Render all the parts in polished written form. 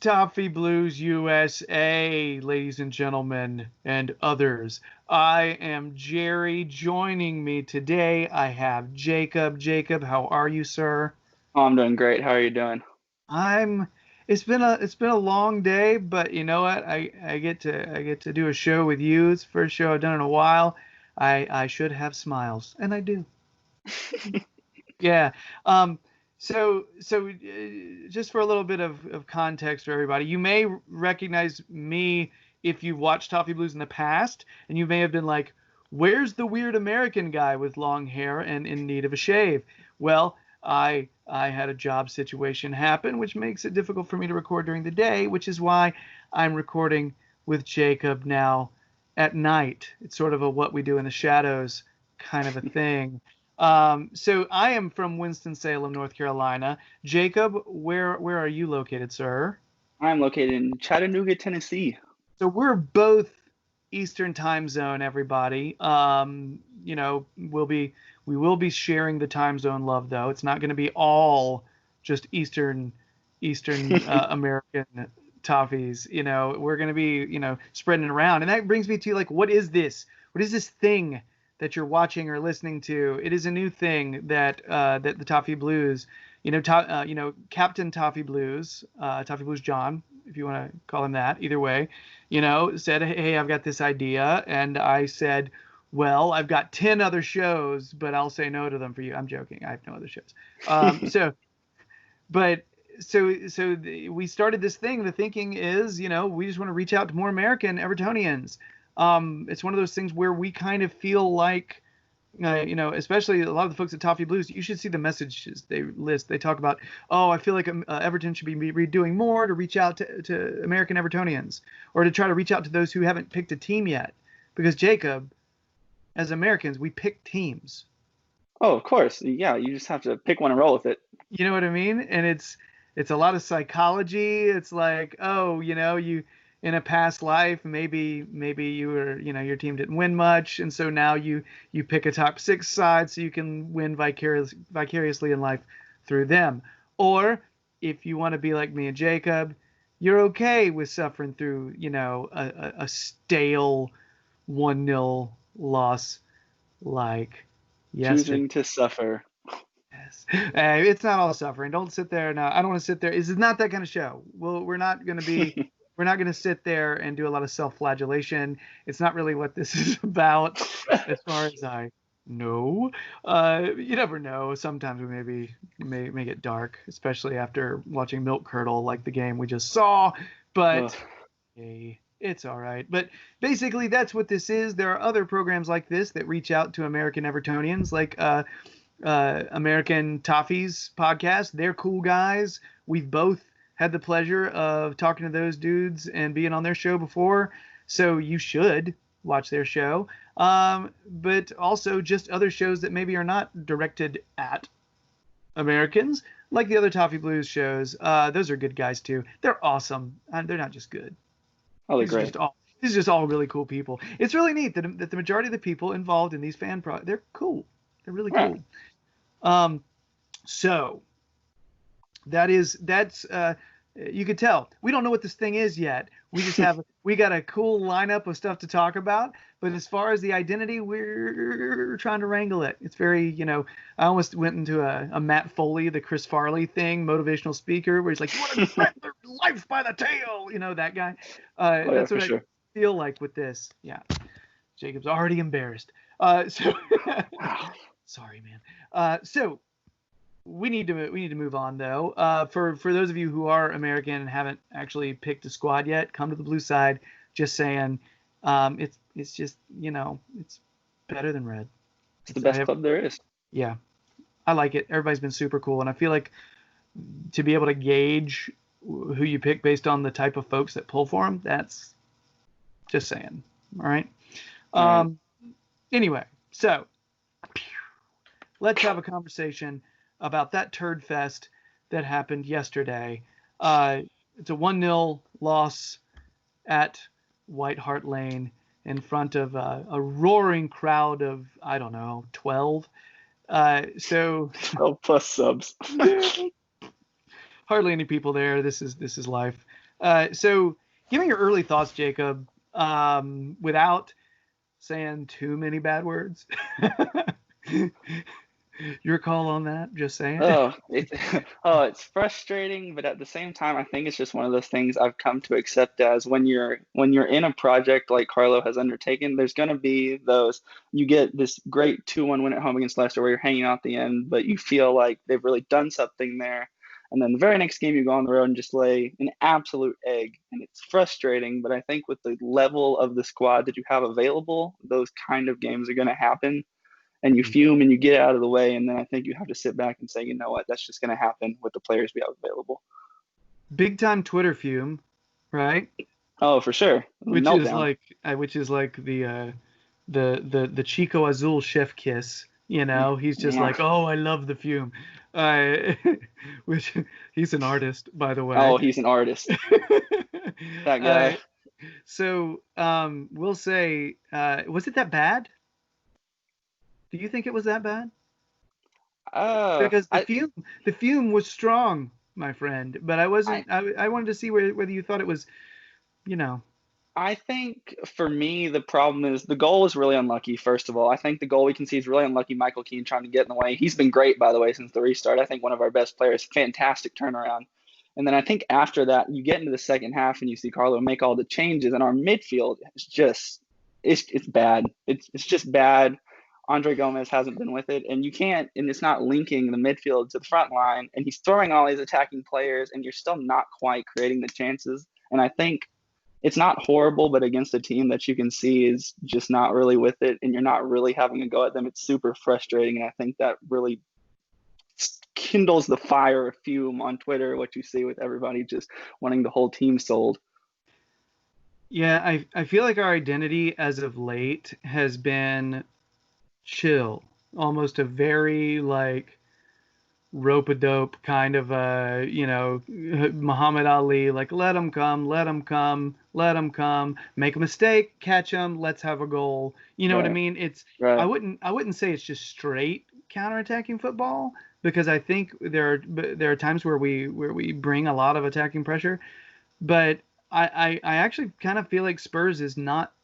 Toffee Blues USA, ladies and gentlemen, and others. I am Gerry. Joining me today, I have Jacob. Jacob, how are you, sir? Oh, I'm doing great. How are you doing? I'm. It's been a long day, but you know what? I get to do a show with you. It's the first show I've done in a while. I should have smiles, and I do. Yeah. Um, just for a little bit of context for everybody, you may recognize me if you've watched Toffee Blues in the past, and you may have been like, "Where's the weird American guy with long hair and in need of a shave?" Well, I had a job situation happen, which makes it difficult for me to record during the day, which is why I'm recording with Jacob now at night. It's sort of a what we do in the shadows kind of a thing. So I am from Winston-Salem, North Carolina. Jacob, where are you located, sir? I'm located in Chattanooga, Tennessee. So we're both Eastern time zone, everybody. We will be sharing the time zone love though. It's not going to be all just Eastern American toffees. We're going to be, spreading it around. And that brings me to like, what is this? What is this thing that you're watching or listening to? It is a new thing that the Toffee Blues, Captain Toffee Blues, Toffee Blues John, if you want to call him that, either way, said, "Hey, I've got this idea," and I said, "Well, I've got 10 other shows, but I'll say no to them for you." I'm joking. I have no other shows. So, but we started this thing. The thinking is, we just want to reach out to more American Evertonians. It's one of those things where we kind of feel like, especially a lot of the folks at Toffee Blues, you should see the messages they list. They talk about, oh, I feel like Everton should be doing more to reach out to American Evertonians, or to try to reach out to those who haven't picked a team yet. Because Jacob, as Americans, we pick teams. Oh, of course. Yeah, you just have to pick one and roll with it. You know what I mean? And it's a lot of psychology. It's like, oh, you in a past life, maybe you were, your team didn't win much, and so now you pick a top six side so you can win vicariously in life through them. Or if you want to be like me and Jacob, you're okay with suffering through, a stale 1-0 loss like yesterday. Choosing to suffer. Yes. It's not all suffering. Don't sit there. No, I don't want to sit there. This is not that kind of show. Well, we're not going to sit there and do a lot of self-flagellation. It's not really what this is about, as far as I know. You never know. Sometimes we may get dark, especially after watching Milk Curdle, like the game we just saw. But hey, it's all right. But basically, that's what this is. There are other programs like this that reach out to American Evertonians, like American Toffees podcast. They're cool guys. We've both had the pleasure of talking to those dudes and being on their show before, so you should watch their show. But also just other shows that maybe are not directed at Americans, like the other Toffee Blues shows. Those are good guys too. They're awesome. They're not just good. Oh, they're great. These are just all really cool people. It's really neat that the majority of the people involved in these they're cool. They're really cool. So that's you could tell we don't know what this thing is yet. We got a cool lineup of stuff to talk about, but as far as the identity, we're trying to wrangle it. It's very, I almost went into a Matt Foley, the Chris Farley thing, motivational speaker, where he's like, "You want to grab their life by the tail," that guy. That's what I feel like with this. Yeah, Jacob's already embarrassed. Sorry, man. So we need to move on though. For those of you who are American and haven't actually picked a squad yet, come to the blue side. Just saying, it's just it's better than red. It's the best club there is. Yeah, I like it. Everybody's been super cool, and I feel like to be able to gauge who you pick based on the type of folks that pull for them, that's just saying. All right. Anyway, so let's have a conversation about that turd fest that happened yesterday. It's a 1-0 loss at White Hart Lane in front of a roaring crowd of, I don't know, 12. 12 plus subs. Hardly any people there. This is life. So give me your early thoughts, Jacob, without saying too many bad words. Your call on that, just saying. It's frustrating, but at the same time, I think it's just one of those things I've come to accept as when you're in a project like Carlo has undertaken, there's gonna be those you get this great 2-1 win at home against Leicester where you're hanging out the end, but you feel like they've really done something there. And then the very next game you go on the road and just lay an absolute egg. And it's frustrating, but I think with the level of the squad that you have available, those kind of games are gonna happen and you fume and you get out of the way. And then I think you have to sit back and say, you know what, that's just going to happen with the players we have available. Big time Twitter fume, right? Oh, for sure. Which Meltdown. is like the Chico Azul chef kiss. You know, he's just Yeah. like, oh, I love the fume. Which he's an artist, by the way. Oh, he's an artist. That guy. So we'll say, was it that bad? Do you think it was that bad? Because the fume was strong, my friend. But I wasn't. I wanted to see whether you thought it was, you know. I think for me, the problem is the goal is really unlucky, first of all. I think the goal we can see is really unlucky. Michael Caine trying to get in the way. He's been great, by the way, since the restart. I think one of our best players. Fantastic turnaround. And then I think after that, you get into the second half and you see Carlo make all the changes, and our midfield is just it's bad. It's just bad. Andre Gomez hasn't been with it, and you can't, and it's not linking the midfield to the front line, and he's throwing all these attacking players, and you're still not quite creating the chances. And I think it's not horrible, but against a team that you can see is just not really with it, and you're not really having a go at them, it's super frustrating, and I think that really kindles the fire of fume on Twitter, what you see with everybody just wanting the whole team sold. Yeah, I feel like our identity as of late has been chill, almost a very like rope-a-dope kind of Muhammad Ali, like let them come, let them come, let them come, make a mistake, catch them, let's have a goal. You know what I mean? It's Right. I wouldn't say it's just straight counterattacking football, because I think there are times where we bring a lot of attacking pressure, but I actually kind of feel like Spurs is not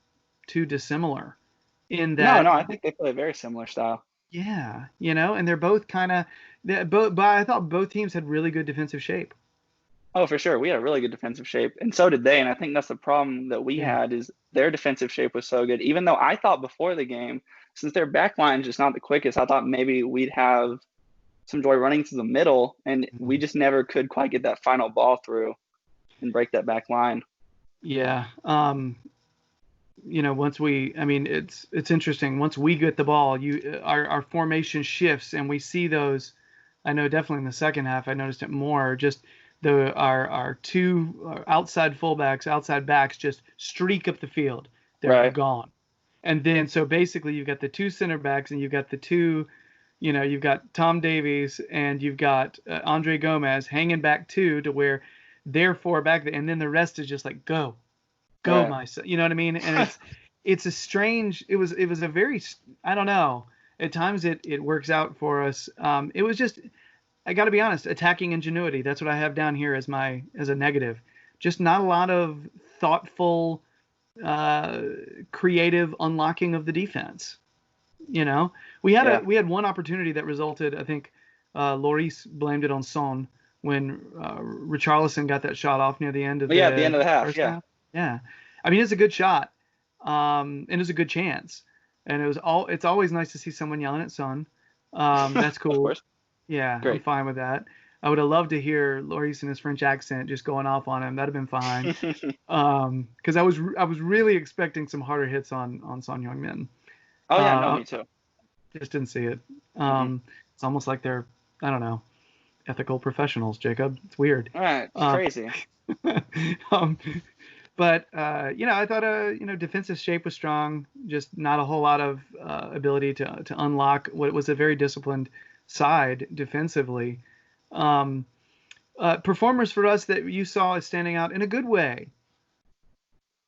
too dissimilar in that. No, I think they play a very similar style. Yeah, and they're both kind of, but I thought both teams had really good defensive shape. Oh, for sure. We had a really good defensive shape, and so did they. And I think that's the problem that we Yeah. had is their defensive shape was so good. Even though I thought before the game, since their back line is just not the quickest, I thought maybe we'd have some joy running to the middle, and we just never could quite get that final ball through and break that back line. Yeah. It's interesting. Once we get the ball, our formation shifts, and we see those. I know definitely in the second half, I noticed it more. Just our two outside fullbacks, outside backs, just streak up the field. They're gone. And then so basically you've got the two center backs, and you've got the two, you've got Tom Davies, and you've got Andre Gomez hanging back too, to where they're four back, and then the rest is just like go, my son. You know what I mean? And it's a strange. It was a very, I don't know. At times it works out for us. It was just, I got to be honest, attacking ingenuity. That's what I have down here as a negative. Just not a lot of thoughtful, creative unlocking of the defense. We had one opportunity that resulted. I think Lloris blamed it on Son when Richarlison got that shot off near the end of the end of the half. Yeah. Half. Yeah. I mean, it's a good shot. And it was a good chance. And it's always nice to see someone yelling at Son. That's cool. Of course. Yeah, Great. I'm fine with that. I would have loved to hear Lloris in his French accent just going off on him. That'd have been fine. Because I was really expecting some harder hits on Son Heung-min. Oh yeah, no, me too. Just didn't see it. It's almost like they're, I don't know, ethical professionals, Jacob. It's weird. All right, it's crazy. But I thought defensive shape was strong. Just not a whole lot of ability to unlock what was a very disciplined side defensively. Performers for us that you saw as standing out in a good way.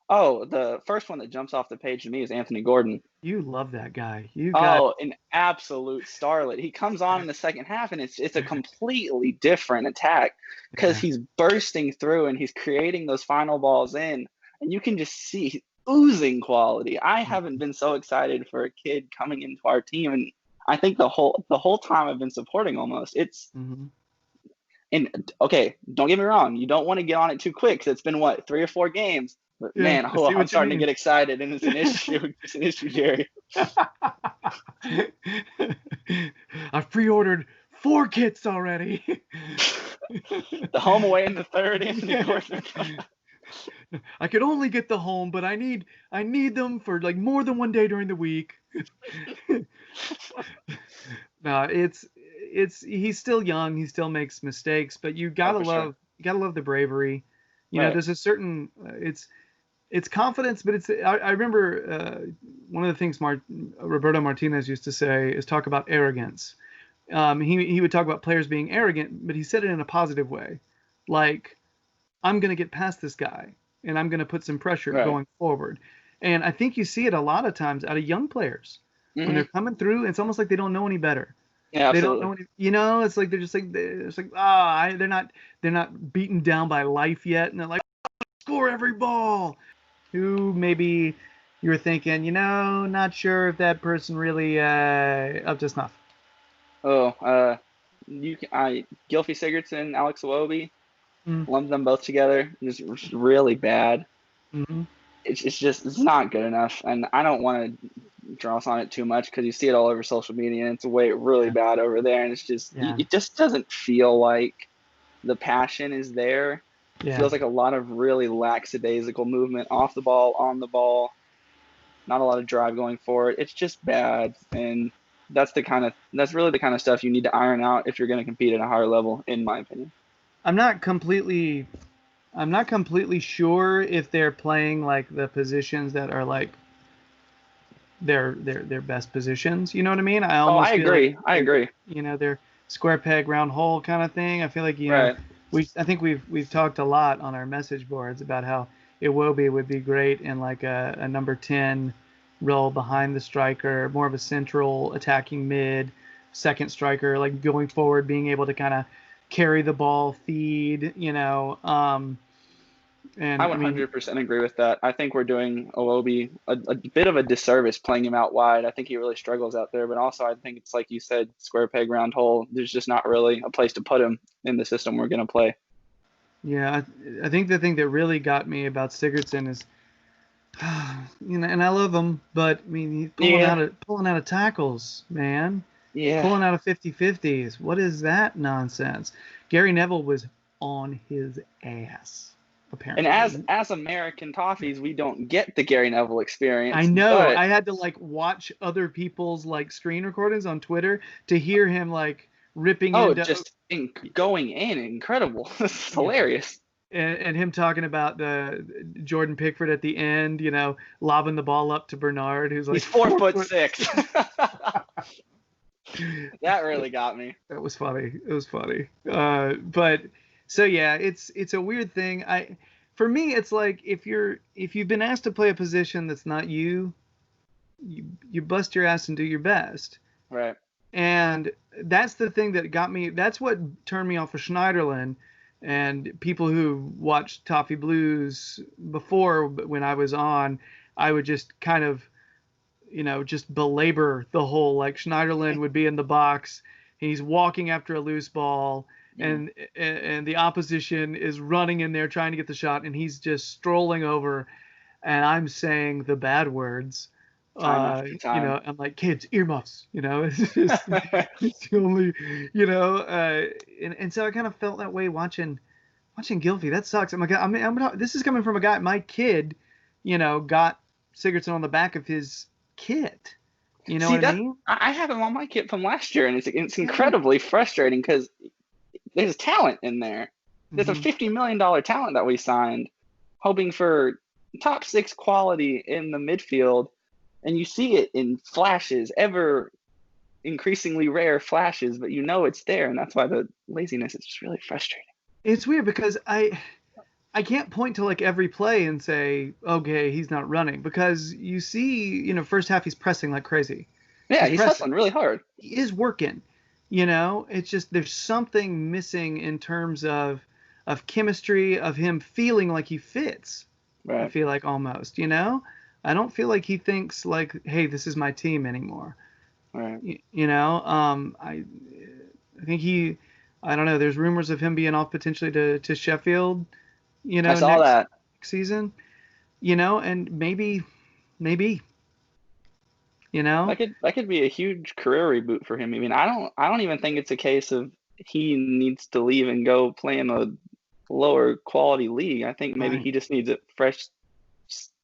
Oh, the first one that jumps off the page to me is Anthony Gordon. You love that guy. You got Oh, an absolute starlet. He comes on in the second half, and it's a completely different attack because yeah. he's bursting through and he's creating those final balls in, and you can just see he's oozing quality. I haven't been so excited for a kid coming into our team, and I think the whole time I've been supporting almost. It's Mm-hmm. and okay, don't get me wrong, you don't want to get on it too quick because it's been what, 3 or 4 games. But Yeah, man, I see I'm what you starting to mean. get excited, and it's an issue. It's an issue, Gerry. I've pre-ordered 4 kits already. The home away in the third, Anthony Gordon. I could only get the home, but I need them for like more than one day during the week. No, it's he's still young, he still makes mistakes, but you gotta Sure. love the bravery. You know, Right. there's a certain it's confidence, but I remember one of the things Roberto Martinez used to say is talk about arrogance. He would talk about players being arrogant, but he said it in a positive way, like I'm gonna get past this guy and I'm gonna put some pressure Right. going forward. And I think you see it a lot of times out of young players when they're Hmm. coming through. It's almost like they don't know any better. Yeah, They don't know absolutely. any, it's like they're just like it's like they're not beaten down by life yet, and they're like score every ball. Who maybe you're thinking, not sure if that person really up to snuff. Oh, Gylfi Sigurdsson, Alex Iwobi, Mm-hmm. lumped them both together. Just really bad. Mm-hmm. It's not good enough, and I don't want to draw us on it too much because you see it all over social media, and it's way really Yeah. bad over there, and it's just Yeah. it just doesn't feel like the passion is there. It Yeah. feels like a lot of really lackadaisical movement off the ball, on the ball, not a lot of drive going forward. It's just bad, and that's really the kind of stuff you need to iron out if you're going to compete at a higher level, in my opinion. I'm not completely I'm not completely sure if they're playing like the positions that are like their best positions. You know what I mean? I Oh, I almost feel like agree. I agree. they're square peg round hole kind of thing. I feel like Right. I think we've talked a lot on our message boards about how Iwobi would be great in like a number 10 role behind the striker, more of a central attacking mid, second striker, like going forward, being able to kind of carry the ball, feed, I and I mean, 100% agree with that. I think we're doing Owobi a bit of a disservice playing him out wide. I think he really struggles out there, but also I think it's like you said, square peg round hole. There's just not really a place to put him in the system we're going to play. yeah, I think the thing that really got me about Sigurdsson is, and I love him, but I mean, he's Yeah, pulling out of tackles, man, yeah. pulling out of 50-50s. What is that nonsense? Gary Neville was on his ass, And apparently. as American Toffees, we don't get the Gary Neville I experience, know. but I had to like watch other people's like screen recordings on Twitter to hear him like ripping oh, into, just going in incredible. It's yeah, hilarious. and him talking about the Jordan Pickford at the end, lobbing the ball up to Bernard, who's like He's four 4 foot foot. six. That really got me. That was funny. It was funny. But so yeah, it's a weird thing. For me, it's like if you've been asked to play a position that's not you bust your ass and do your best. Right. And that's the thing that got me. That's what turned me off of Schneiderlin. And people who watched Toffee Blues before, when I was on, I would just kind of, just belabor the whole, like Schneiderlin would be in the box, he's walking after a loose ball, Mm. and the opposition is running in there trying to get the shot, and he's just strolling over, and I'm saying the bad words. Time after time. I'm like, kids, earmuffs, it's just, it's the only, and so I kind of felt that way watching Gylfi. That sucks. I'm like, this is coming from a guy, my kid, got Sigurdsson on the back of his kit. You know See what I that mean? I have him on my kit from last year, and it's Yeah. incredibly frustrating because there's talent in there. There's a Mm-hmm. $50 million talent that we signed, hoping for top six quality in the midfield, and you see it in flashes, ever increasingly rare flashes, but it's there, and that's why the laziness is just really frustrating. It's weird because I I can't point to like every play and say, okay, he's not running, because you see, first half he's pressing like crazy. Yeah, He's he's pressing. hustling really hard. He is working. It's just there's something missing in terms of chemistry, of him feeling like he fits. I Right. feel like almost, I don't feel like he thinks like, hey, this is my team anymore. Right. I think I don't know. There's rumors of him being off potentially to Sheffield, I saw next that. season, and maybe, you know, That could be a huge career reboot for him. I mean, I don't even think it's a case of he needs to leave and go play in a lower quality league. I think maybe right. he just needs a fresh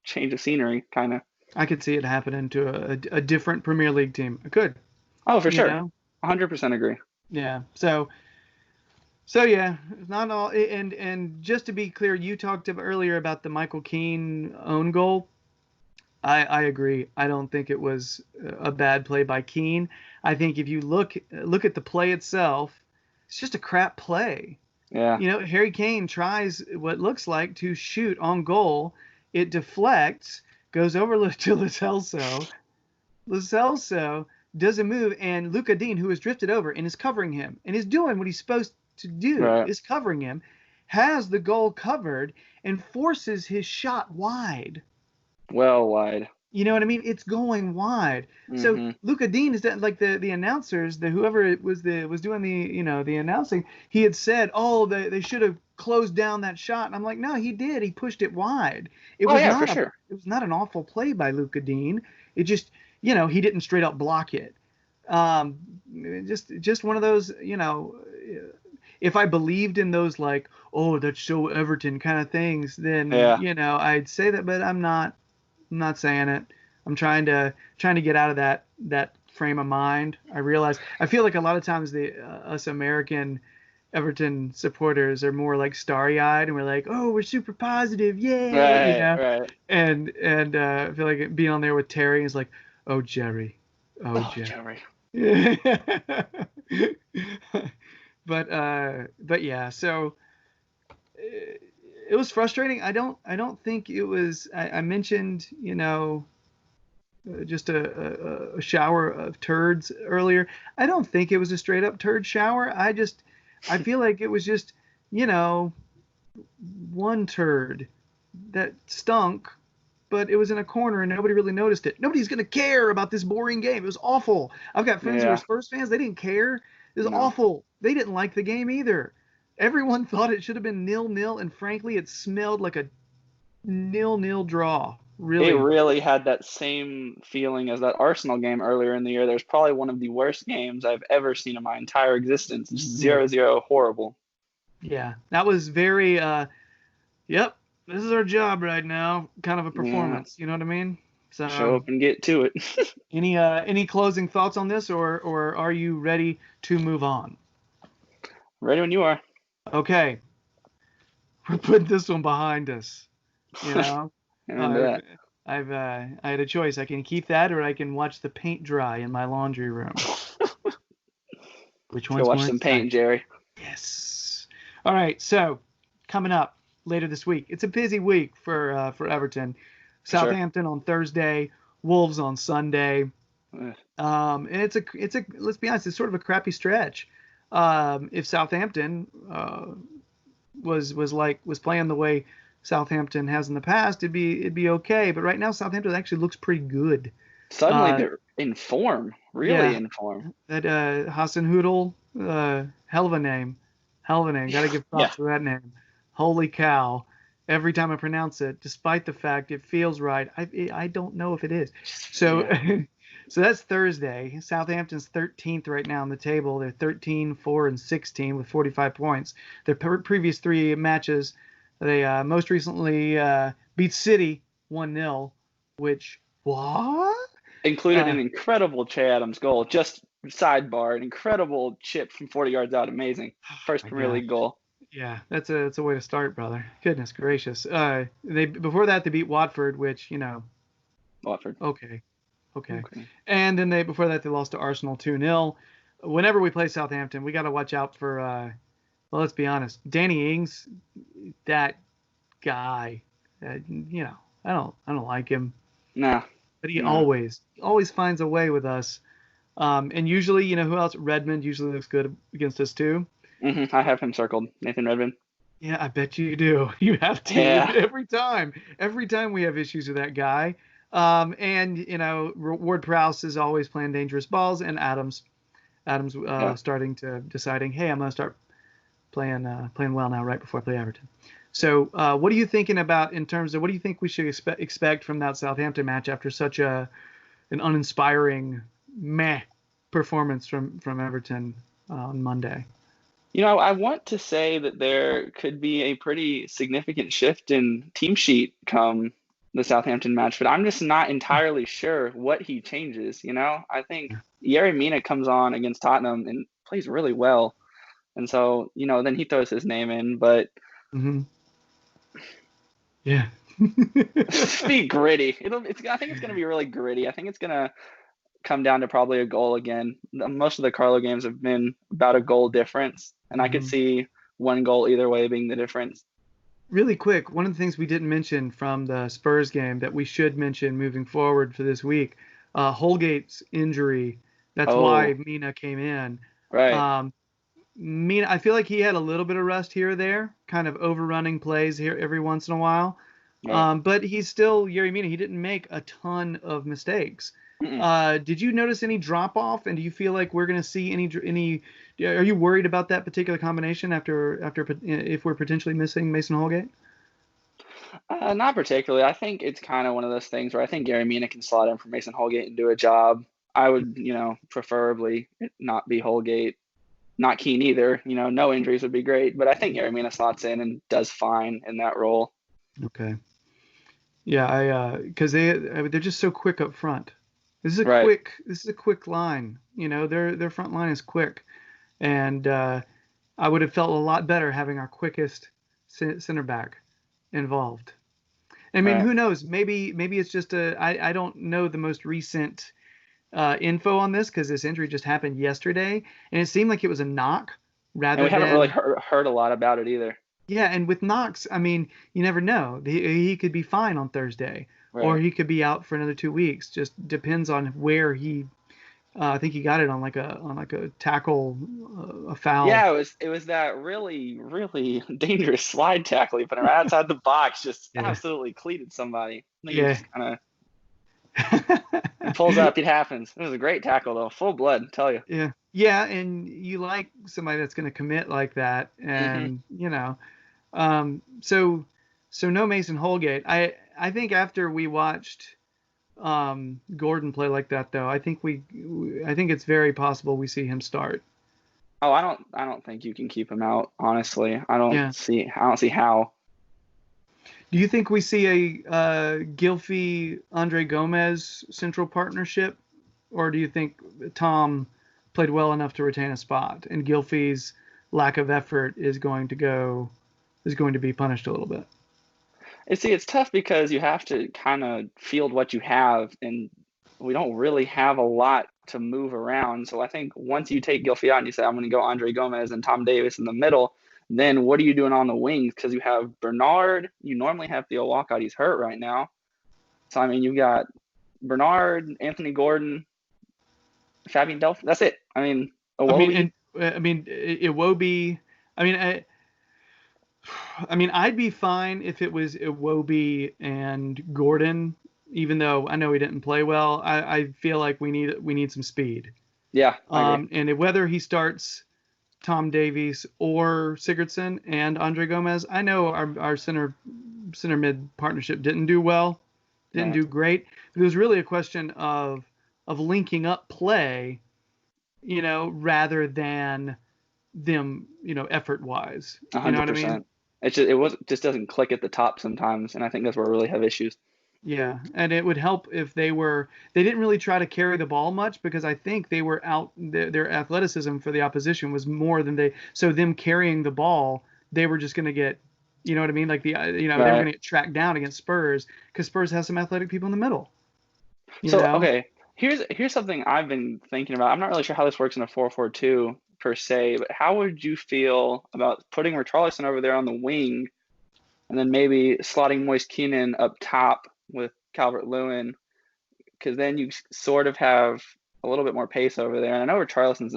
change of scenery, kind of. I could see it happening to a different Premier League team. I could, Oh, for you sure. know, 100% agree. yeah. So yeah, not all. And just to be clear, you talked earlier about the Michael Caine own goal. I agree. I don't think it was a bad play by Caine. I think if you look at the play itself, it's just a crap play. Yeah. Harry Caine tries what looks like to shoot on goal. It deflects, goes over to Lo Celso. Lo Celso doesn't move, and Luca Dean, who has drifted over and is covering him and is doing what he's supposed to do, Right. is covering him, has the goal covered and forces his shot wide. Well wide. You know what I mean? It's going wide. So Mm-hmm. Luca Dean is like the announcers, whoever it was was doing the announcing. He had said, "Oh, they should have closed down that shot." And I'm like, "No, he did. He pushed it wide. It Oh was yeah, for not sure. it was not an awful play by Luca Dean. It just, he didn't straight up block it. Um, just one of those, if I believed in those like, oh, that's so Everton kind of things, then Yeah. I'd say that, but I'm not. I'm not saying it. I'm trying to get out of that frame of mind. I feel like a lot of times us American Everton supporters are more like starry-eyed, and we're like, oh, we're super positive, yay, Right. Right. and I feel like being on there with Terry is like, oh, Gerry, oh, Oh, Gerry. Gerry. But yeah, so it was frustrating. I don't think it was. I mentioned, just a shower of turds earlier. I don't think it was a straight up turd shower. I feel like it was just, one turd that stunk, but it was in a corner and nobody really noticed it. Nobody's gonna care about this boring game. It was awful. I've got friends who are Yeah. Spurs fans. They didn't care. It was No. awful. They didn't like the game either. Everyone thought it should have been 0-0, and frankly, it smelled like a 0-0 draw. It Really. really had that same feeling as that Arsenal game earlier in the year. There's probably one of the worst games I've ever seen in my entire existence. 0-0, horrible. Yeah. That was very yep, this is our job right now kind of a Yeah. performance. You know what I mean? So Show up and get to it. any closing thoughts on this, or are you ready to move on? Ready when you are. Okay. We're putting this one behind us. You know? Remember that. I had a choice. I can keep that, or I can watch the paint dry in my laundry room. Which one's Go watch more some exciting? paint, Gerry. Yes. All right. So coming up later this week, it's a busy week for Everton. Southampton on Thursday, Wolves on Sunday. And it's a let's be honest, it's sort of a crappy stretch. If Southampton was playing the way Southampton has in the past, it'd be okay. But right now, Southampton actually looks pretty good. Suddenly they're in form, really in form. That Hassan Hoodle, hell of a name. Got to give props for that name. Holy cow. Every time I pronounce it, despite the fact it feels right, I don't know if it is. So so that's Thursday. Southampton's 13th right now on the table. They're 13, 4, and 16 with 45 points. Their previous three matches, they most recently beat City 1-0, which, what? Included an incredible Che Adams goal. Just sidebar, an incredible chip from 40 yards out. Amazing. First Premier League goal. Yeah, that's a way to start, brother. Goodness gracious. Before that they beat Watford, which, Watford. Okay. And then before that they lost to Arsenal 2-0. Whenever we play Southampton, we got to watch out for well, let's be honest. Danny Ings, that guy. I don't like him, Nah, but he nah. always finds a way with us. And usually, who else? Redmond usually looks good against us too. I have him circled, Nathan Redmond. Yeah, I bet you do. You have to Yeah, every time. Every time we have issues with that guy. And Ward Prowse is always playing dangerous balls, and Adams yeah. starting to deciding, hey, I'm gonna start playing well now right before I play Everton. So, what are you thinking about in terms of what do you think we should expect from that Southampton match after such an uninspiring meh performance from Everton on Monday? I want to say that there could be a pretty significant shift in team sheet come the Southampton match, but I'm just not entirely sure what he changes. I think Yerry Mina comes on against Tottenham and plays really well. And so, then he throws his name in, but Mm-hmm. Yeah. be gritty. I think it's going to be really gritty. I think it's going to come down to probably a goal again. Most of the Carlo games have been about a goal difference, and I could Mm-hmm. see one goal either way being the difference. Really quick, one of the things we didn't mention from the Spurs game that we should mention moving forward for this week, Holgate's injury. That's why Oh, Mina came in. right, Um, Mina, I feel like he had a little bit of rust here or there, kind of overrunning plays here every once in a while. right. But he's still Yerry Mina. He didn't make a ton of mistakes. Mm-mm. Did you notice any drop off? And do you feel like we're going to see any? Are you worried about that particular combination after if we're potentially missing Mason Holgate? Not particularly. I think it's kind of one of those things where I think Gary Mina can slot in for Mason Holgate and do a job. I would, preferably it not be Holgate, not Caine either. No injuries would be great, but I think Gary Mina slots in and does fine in that role. Okay. Yeah, because they're just so quick up front. Right. This is a quick line. Their front line is quick, and I would have felt a lot better having our quickest center back involved. I mean, Right. who knows? Maybe it's just I don't know the most recent info on this because this injury just happened yesterday, and it seemed like it was a knock And rather we haven't really than heard a lot about it either. yeah. And with knocks, I mean, you never know. He could be fine on Thursday, or Right. he could be out for another 2 weeks. Just depends on where he. I think he got it on like a tackle, a foul. Yeah, it was that really, really dangerous slide tackle he put him right outside the box, just Yeah. absolutely cleated somebody. I think he Yeah. just kind of pulls up. It happens. It was a great tackle though, full blood, tell you. Yeah. Yeah, and you like somebody that's going to commit like that, Hmm. and so no Mason Holgate. I think after we watched Gordon play like that, though, I think it's very possible we see him start. Oh, I don't think you can keep him out, honestly. Yeah. I don't see how. Do you think we see a Gylfi Andre Gomez central partnership, or do you think Tom played well enough to retain a spot, and Gylfi's lack of effort is going to be punished a little bit? It's tough because you have to kind of field what you have, and we don't really have a lot to move around. So I think once you take Gylfi out and you say, I'm going to go Andre Gomez and Tom Davis in the middle, then what are you doing on the wings? Because you have Bernard, you normally have Theo Walcott, he's hurt right now. So, I mean, you've got Bernard, Anthony Gordon, Fabian Delph. That's it. I mean, I mean, Iwobi. Iwobi. I mean, I'd be fine if it was Iwobi and Gordon, even though I know he didn't play well. I feel like we need some speed. Yeah, I agree. And whether he starts Tom Davies or Sigurdsson and Andre Gomez, I know our center mid partnership didn't do well, didn't Right. do great. It was really a question of linking up play, rather than them, effort wise. You know what I mean? 100%. Just doesn't click at the top sometimes, and I think that's where we really have issues. Yeah, and it would help if they didn't really try to carry the ball much because I think they were out their athleticism for the opposition was more than so them carrying the ball, they were just going to get, you know what I mean? Like they were Right. going to get tracked down against Spurs because Spurs has some athletic people in the middle, you So know? okay, here's something I've been thinking about. I'm not really sure how this works in a 4-4-2 per se, but how would you feel about putting Richarlison over there on the wing and then maybe slotting Moise Keane up top with Calvert-Lewin, because then you sort of have a little bit more pace over there. And I know Richarlison's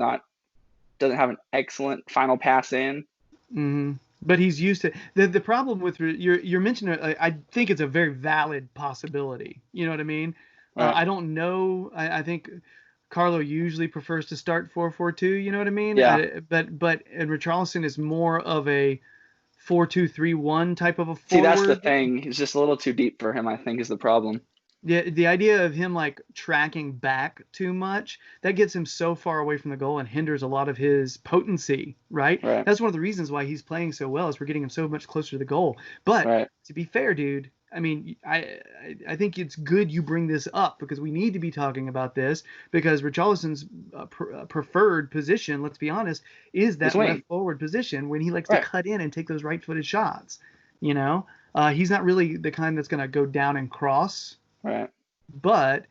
doesn't have an excellent final pass in. Mm-hmm. But he's used to the problem with you're mentioning. I think it's a very valid possibility. You know what I mean? Right. I don't know. I think Carlo usually prefers to start 4-4-2. You know what I mean? Yeah. But Richarlison is more of a 4-2-3-1 type of a forward. See, that's the thing. He's just a little too deep for him, I think, is the problem. Yeah, the idea of him like tracking back too much, that gets him so far away from the goal and hinders a lot of his potency, right? That's one of the reasons why he's playing so well, is we're getting him so much closer to the goal. But to be fair, dude, I mean, I think it's good you bring this up, because we need to be talking about this, because Richarlison's preferred position, let's be honest, is that left forward position when he likes to cut in and take those right-footed shots. You know, he's not really the kind that's going to go down and cross. Right. But,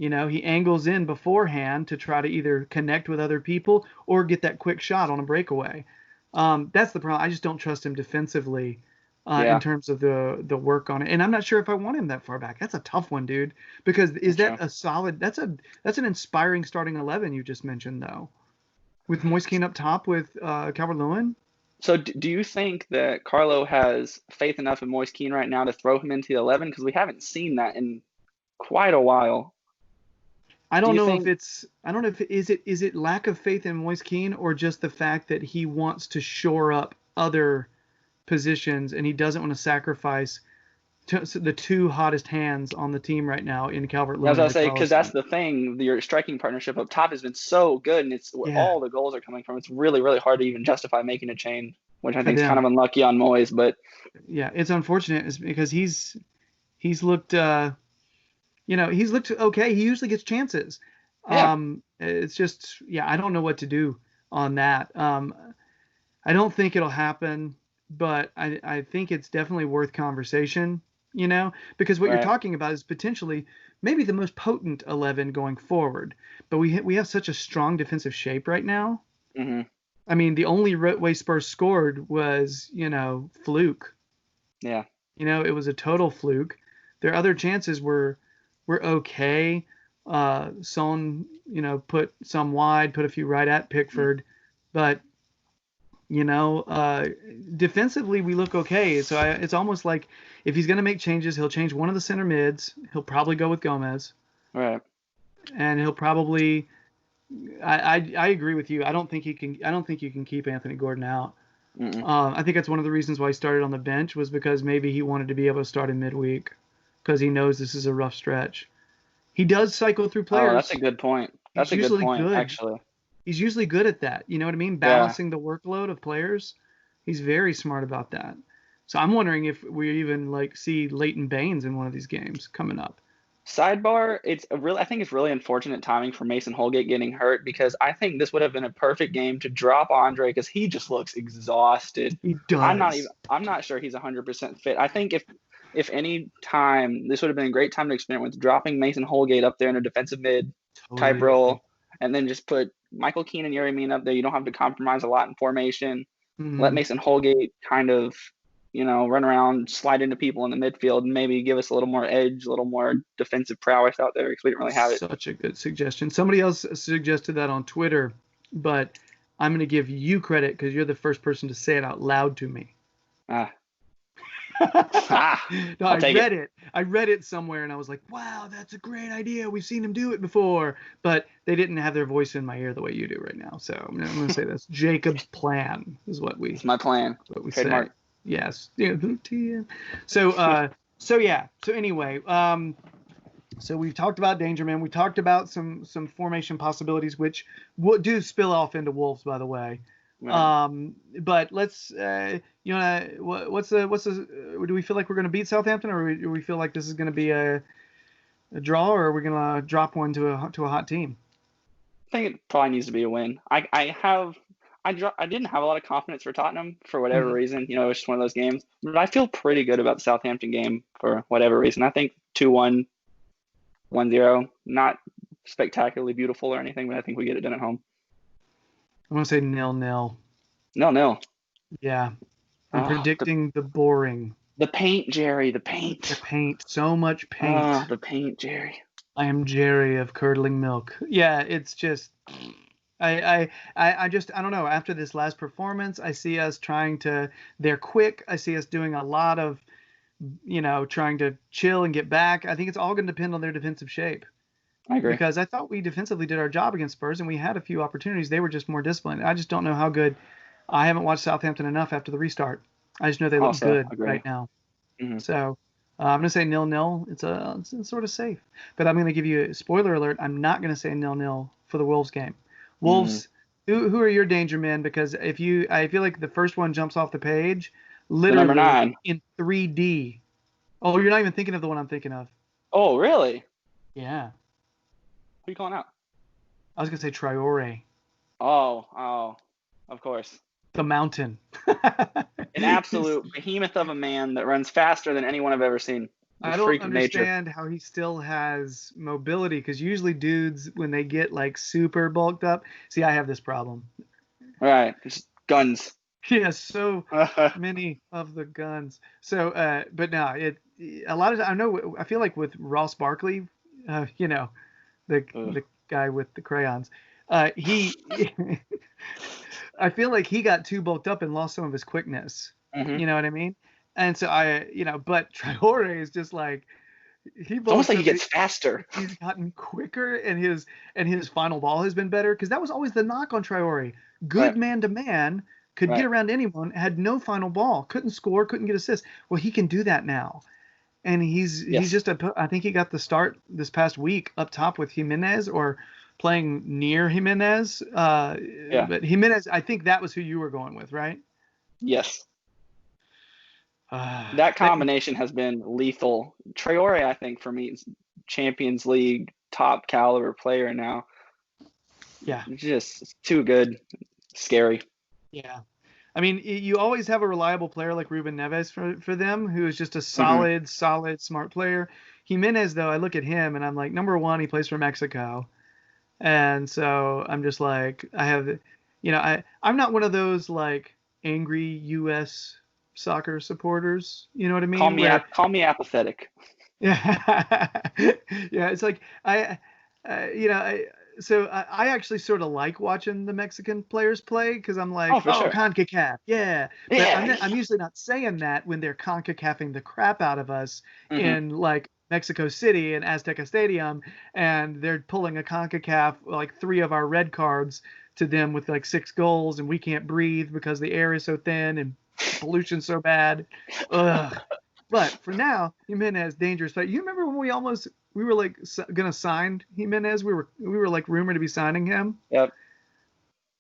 you know, he angles in beforehand to try to either connect with other people or get that quick shot on a breakaway. That's the problem. I just don't trust him defensively in terms of the work on it. And I'm not sure if I want him that far back. That's a tough one, dude. Because a solid – that's an inspiring starting 11 you just mentioned, though. With Moise Keane up top with Calvert-Lewin? So do you think that Carlo has faith enough in Moise Keane right now to throw him into the 11? Because we haven't seen that in quite a while. I don't know if is it lack of faith in Moise Keane, or just the fact that he wants to shore up other positions and he doesn't want to sacrifice the two hottest hands on the team right now in Calvert-Lewin. As I was saying, because that's the thing. Your striking partnership up top has been so good, and it's where all the goals are coming from. It's really, really hard to even justify making a change, which I think is kind of unlucky on Moise. But yeah, it's unfortunate, is because he's looked, he's looked okay. He usually gets chances. Yeah. It's just, I don't know what to do on that. I don't think it'll happen, but I think it's definitely worth conversation. You know, because what you're talking about is potentially maybe the most potent 11 going forward. But we have such a strong defensive shape right now. Mm-hmm. I mean, the only way Spurs scored was, fluke. Yeah. It was a total fluke. Their other chances were okay. Son, put some wide, put a few right at Pickford. But, defensively we look okay. So it's almost like if he's going to make changes, he'll change one of the center mids. He'll probably go with Gomez. Right. And he'll probably I agree with you. I don't think you can keep Anthony Gordon out. I think that's one of the reasons why he started on the bench, was because maybe he wanted to be able to start in midweek because he knows this is a rough stretch. He does cycle through players. Oh, that's a good point. That's a good point, actually. He's usually good at that. You know what I mean? Balancing the workload of players. He's very smart about that. So I'm wondering if we even see Leighton Baines in one of these games coming up. Sidebar, I think it's really unfortunate timing for Mason Holgate getting hurt, because I think this would have been a perfect game to drop Andre, because he just looks exhausted. He does. I'm not sure he's 100% fit. I think if any time, this would have been a great time to experiment with dropping Mason Holgate up there in a defensive mid type role, and then just put Michael Keane and Yerry Mina up there. You don't have to compromise a lot in formation. Mm-hmm. Let Mason Holgate kind of, run around, slide into people in the midfield, and maybe give us a little more edge, a little more defensive prowess out there, because we didn't really have it. Such a good suggestion. Somebody else suggested that on Twitter, but I'm going to give you credit because you're the first person to say it out loud to me. No, I read it somewhere and I was like, wow, that's a great idea. We've seen him do it before, but they didn't have their voice in my ear the way you do right now. So I'm going to say that's Jacob's plan is what we. It's my plan. What we Trademark. say. Yes. So anyway, so we've talked about Dangerman. We talked about some formation possibilities, which do spill off into Wolves, by the way. Right. But let's, do we feel like we're going to beat Southampton, or do we feel like this is going to be a draw, or are we going to drop one to a hot team? I think it probably needs to be a win. I didn't have a lot of confidence for Tottenham for whatever reason. It was just one of those games. But I feel pretty good about the Southampton game for whatever reason. I think 2-1, 1-0, not spectacularly beautiful or anything, but I think we get it done at home. I'm going to say 0-0. 0-0. Yeah. I'm predicting the boring The paint, Gerry, the The paint. paint, so much paint. Ah, the paint, Gerry. I am Gerry of curdling milk. Yeah, it's just I don't know. After this last performance, I see us trying to. They're quick. I see us doing a lot of, trying to chill and get back. I think it's all going to depend on their defensive shape. I agree. Because I thought we defensively did our job against Spurs and we had a few opportunities. They were just more disciplined. I just don't know how good. I haven't watched Southampton enough after the restart. I just know they look Also, good agree. right now. Mm-hmm. So I'm going to say 0-0. It's sort of safe. But I'm going to give you a spoiler alert. I'm not going to say 0-0 for the Wolves game. Wolves, who are your danger men? Because I feel like the first one jumps off the page, literally number 9 in 3D. Oh, you're not even thinking of the one I'm thinking of. Oh, really? Yeah. Who are you calling out? I was going to say Traore. Oh, of course. The mountain. An absolute behemoth of a man that runs faster than anyone I've ever seen. I don't understand how he still has mobility, because usually dudes, when they get like super bulked up, see, I have this problem. Right, just guns. He has so many of the guns. So, but no, a lot of I feel like with Ross Barkley, the guy with the crayons, he. I feel like he got too bulked up and lost some of his quickness. Mm-hmm. You know what I mean? And so but Traore is just like, it's almost like he gets faster. He's gotten quicker, and his final ball has been better, because that was always the knock on Traore. Good man to man, could get around anyone, had no final ball, couldn't score, couldn't get assists. Well, he can do that now. And he's just I think he got the start this past week up top with Jimenez, or playing near Jimenez. But Jimenez, I think that was who you were going with, right? Yes. That combination has been lethal. Traore, I think, for me, is Champions League top caliber player now. Yeah. Just too good. Scary. Yeah. I mean, you always have a reliable player like Ruben Neves for them, who is just a solid, smart player. Jimenez, though, I look at him and I'm like, number one, he plays for Mexico. And so I'm just like, I'm not one of those like angry U.S. soccer supporters. You know what I mean? Call me apathetic. Yeah. Yeah. It's like, so I actually sort of like watching the Mexican players play, because I'm like, sure. CONCACAF, yeah. But I'm usually not saying that when they're CONCACAFing the crap out of us in like Mexico City and Azteca Stadium, and they're pulling a CONCACAF, like 3 of our red cards to them with like 6 goals, and we can't breathe because the air is so thin and pollution's so bad. Ugh. But for now, Jimenez, dangerous. But you remember when we were like gonna sign Jimenez? We were like rumored to be signing him. Yep.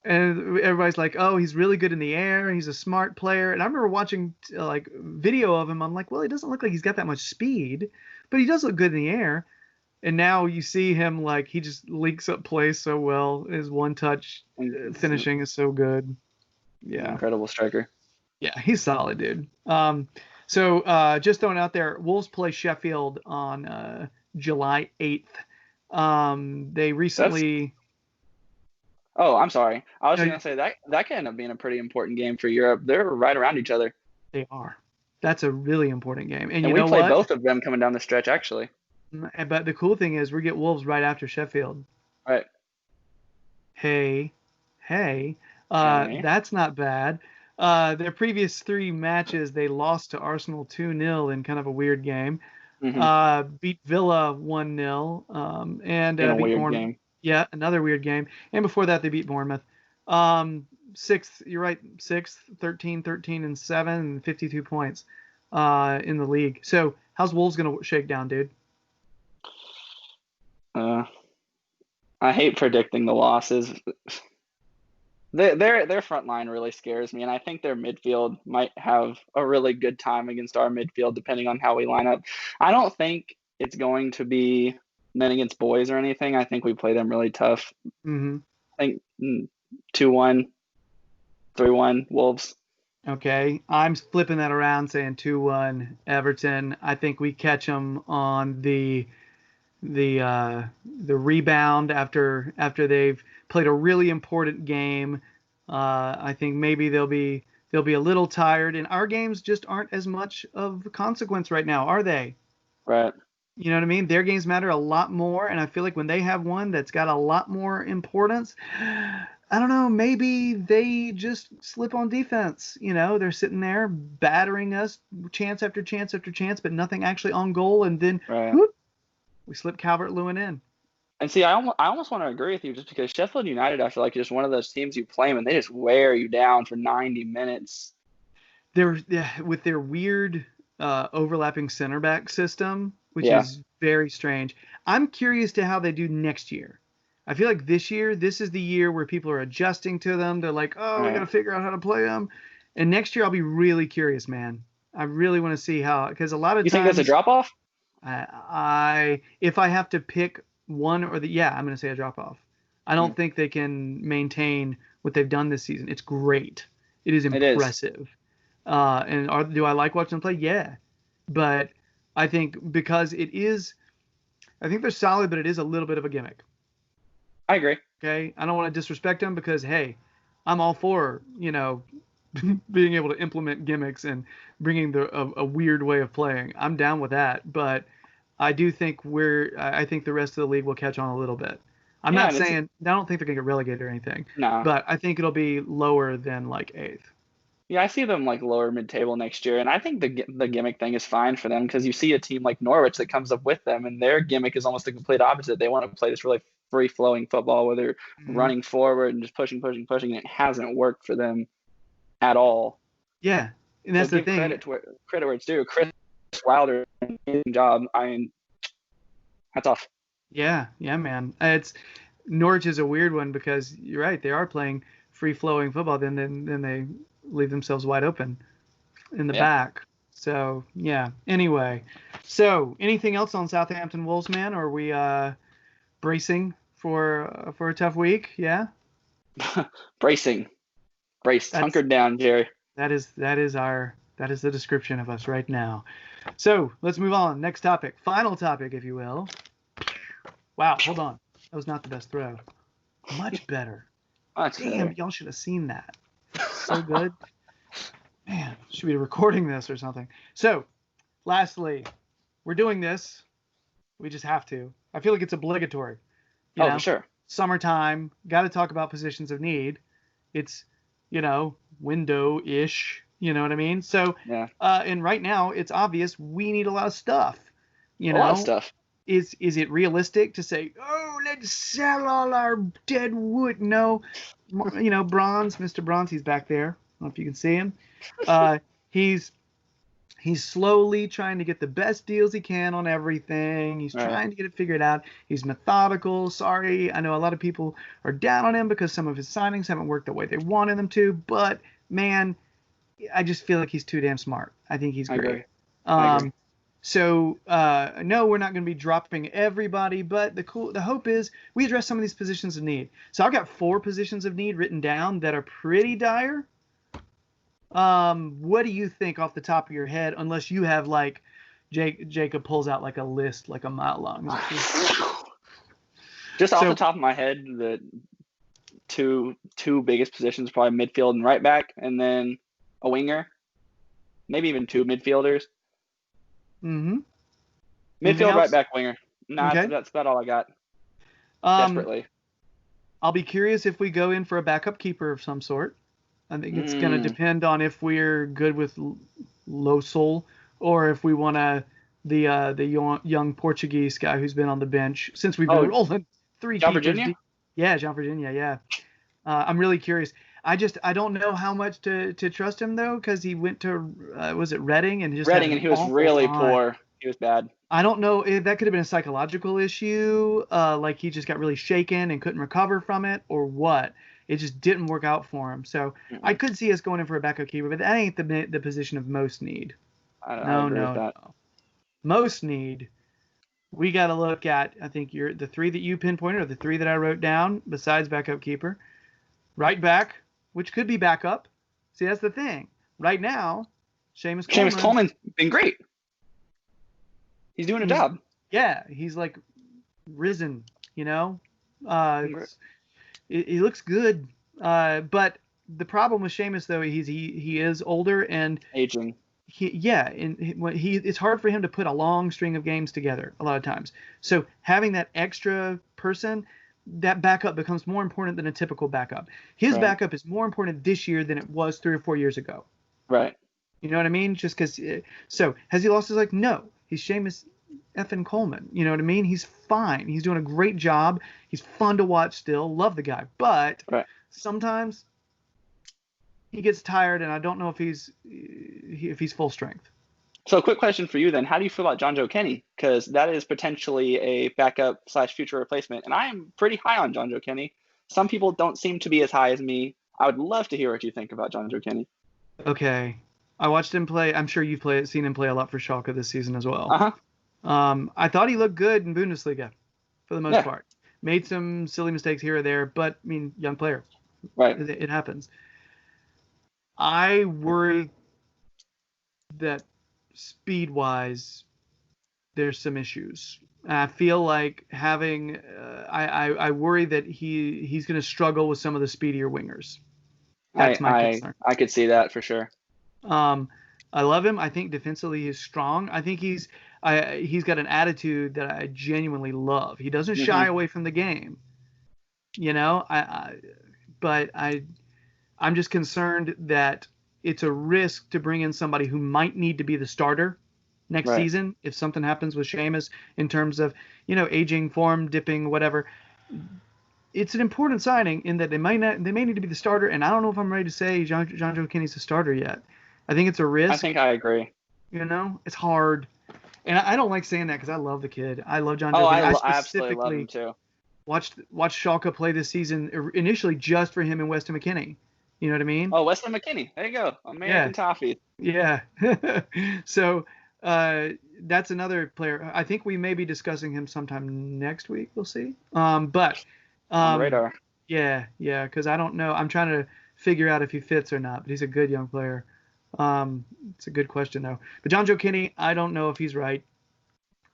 And everybody's like, oh, he's really good in the air. He's a smart player. And I remember watching like video of him. I'm like, well, he doesn't look like he's got that much speed, but he does look good in the air. And now you see him, like, he just links up play so well. His one touch finishing is so good. Yeah. Incredible striker. Yeah, he's solid, dude. So just throwing out there, Wolves play Sheffield on July 8th. They recently. Oh, I'm sorry. I was going to say that could end up being a pretty important game for Europe. They're right around each other. They are. That's a really important game. And we play both of them coming down the stretch, actually. But the cool thing is we get Wolves right after Sheffield. Right. Hey. That's not bad. Their previous 3 matches, they lost to Arsenal 2-0 in kind of a weird game. Beat Villa 1-0. And beat Bournemouth. Game. Yeah, another weird game. And before that, they beat Bournemouth. 6th, you're right, 6th, 13 and 7, and 52 points in the league. So how's Wolves going to shake down, dude? I hate predicting the losses. Their front line really scares me, and I think their midfield might have a really good time against our midfield, depending on how we line up. I don't think it's going to be men against boys or anything. I think we play them really tough. I think 2-1, 3-1 Wolves. Okay, I'm flipping that around, saying 2-1 Everton. I think we catch them on the rebound after they've played a really important game. I think maybe they'll be They'll be a little tired, and our games just aren't as much of consequence right now, are they? Right. You know what I mean? Their games matter a lot more, and I feel like when they have one that's got a lot more importance, I don't know, maybe they just slip on defense. They're sitting there battering us chance after chance after chance, but nothing actually on goal, and then Right. whoop, we slip Calvert-Lewin in. And see, I almost want to agree with you just because Sheffield United, I feel like, is just one of those teams you play them and they just wear you down for 90 minutes. With their weird overlapping center back system, which is very strange. I'm curious to how they do next year. I feel like this is the year where people are adjusting to them. They're like, oh, we got to figure out how to play them. And next year, I'll be really curious, man. I really want to see how, because a lot of times. You think that's a drop off? If I have to pick one or I'm going to say a drop off. I don't think they can maintain what they've done this season. It's great. It is impressive. Do I like watching them play? Yeah. But I think because I think they're solid, but it is a little bit of a gimmick. I agree. Okay. I don't want to disrespect them because, hey, I'm all for, being able to implement gimmicks and bringing a weird way of playing. I'm down with that. But I do think I think the rest of the league will catch on a little bit. I'm not saying, I don't think they're going to get relegated or anything. No. But I think it'll be lower than like 8th. Yeah, I see them like lower mid-table next year, and I think the gimmick thing is fine for them because you see a team like Norwich that comes up with them, and their gimmick is almost the complete opposite. They want to play this really free-flowing football where they're running forward and just pushing, and it hasn't worked for them at all. Yeah, and that's the thing. Credit where it's due. Chris Wilder, amazing job. I mean, hats off. Yeah, man. Norwich is a weird one because you're right. They are playing free-flowing football. Then they leave themselves wide open in the back. So, yeah. Anyway, so anything else on Southampton Wolves, man? Or are we bracing for a tough week? Yeah? Braced. Hunkered down, Gerry. That is the description of us right now. So, let's move on. Next topic. Final topic, if you will. Wow, hold on. That was not the best throw. Much better. Damn, y'all should have seen that. So good. Man, should be recording this or something. So, lastly, we're doing this. We just have to. I feel like it's obligatory. For sure. Summertime. Got to talk about positions of need. It's, window-ish. You know what I mean? So, and right now, it's obvious we need a lot of stuff. A lot of stuff. Is it realistic to say, let's sell all our dead wood? No. Bronze, Mr. Bronze, he's back there. I don't know if you can see him. He's slowly trying to get the best deals he can on everything. He's trying to get it figured out. He's methodical. Sorry, I know a lot of people are down on him because some of his signings haven't worked the way they wanted them to. But, man, I just feel like he's too damn smart. I think he's great. I agree. So, no, we're not going to be dropping everybody, but the hope is we address some of these positions of need. So I've got 4 positions of need written down that are pretty dire. What do you think off the top of your head, unless you have like Jacob pulls out like a list, like a mile long? Just off the top of my head, the two biggest positions, probably midfield and right back, and then a winger, maybe even 2 midfielders. Mm-hmm. Midfield, right back, winger. That's about all I got. Desperately. I'll be curious if we go in for a backup keeper of some sort. I think it's going to depend on if we're good with Losol or if we want the young Portuguese guy who's been on the bench since we've been rolling 3 John keepers. Virginia? Yeah, John Virginia, yeah. I'm really curious. I don't know how much to trust him though, because he went to was it Reading and he was really poor. He was bad. I don't know if that could have been a psychological issue, like he just got really shaken and couldn't recover from it, or what. It just didn't work out for him. So I could see us going in for a backup keeper, but that ain't the position of most need. No. Most need. We got to look at. I think the 3 that you pinpointed are the 3 that I wrote down besides backup keeper. Right back, which could be backup. See, that's the thing. Right now, Seamus Coleman's been great. He's doing a job. Yeah, he's like risen, He looks good. But the problem with Seamus though, he is older and Aging. It's hard for him to put a long string of games together a lot of times. So having that extra person, that backup becomes more important than a typical backup. His backup is more important this year than it was 3 or 4 years ago. Right. You know what I mean? Just because. So has he lost his leg? No. He's Seamus effing Coleman. You know what I mean? He's fine. He's doing a great job. He's fun to watch still. Love the guy. But sometimes he gets tired, and I don't know if he's full strength. So a quick question for you then. How do you feel about Jonjoe Kenny? Because that is potentially a backup / future replacement. And I am pretty high on Jonjoe Kenny. Some people don't seem to be as high as me. I would love to hear what you think about Jonjoe Kenny. Okay. I watched him play. I'm sure you've seen him play a lot for Schalke this season as well. Uh-huh. I thought he looked good in Bundesliga for the most part. Made some silly mistakes here or there, but, I mean, young player. Right. It happens. I worry that speed-wise, there's some issues. I feel like having I worry that he's going to struggle with some of the speedier wingers. That's my concern. I could see that for sure. I love him. I think defensively he's strong. I think he's got an attitude that I genuinely love. He doesn't shy away from the game. You know, but I'm just concerned that it's a risk to bring in somebody who might need to be the starter next season if something happens with Seamus in terms of, you know, aging, form dipping, whatever. It's an important signing in that they may need to be the starter, and I don't know if I'm ready to say Jonjoe Kenny's the starter yet. I think it's a risk. I think I agree. You know, it's hard, and I don't like saying that because I love the kid. I love Jonjoe Kenny. I absolutely love him too. Watched Schalke play this season initially just for him and Weston McKennie. You know what I mean? Oh, Weston McKennie. There you go. American Toffee. Yeah. So that's another player. I think we may be discussing him sometime next week. We'll see. But radar. Yeah, because I don't know. I'm trying to figure out if he fits or not. But he's a good young player. It's a good question though. But Jonjoe Kenny, I don't know if he's right.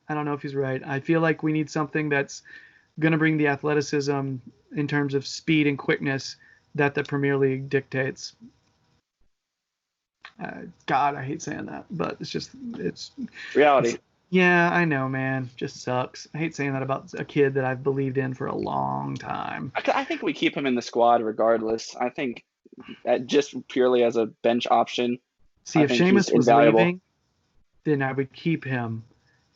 I feel like we need something that's going to bring the athleticism in terms of speed and quickness that the Premier League dictates. God, I hate saying that, but it's reality. Yeah, I know, man. Just sucks. I hate saying that about a kid that I've believed in for a long time. I think we keep him in the squad regardless. I think just purely as a bench option. See, if Seamus was leaving, then I would keep him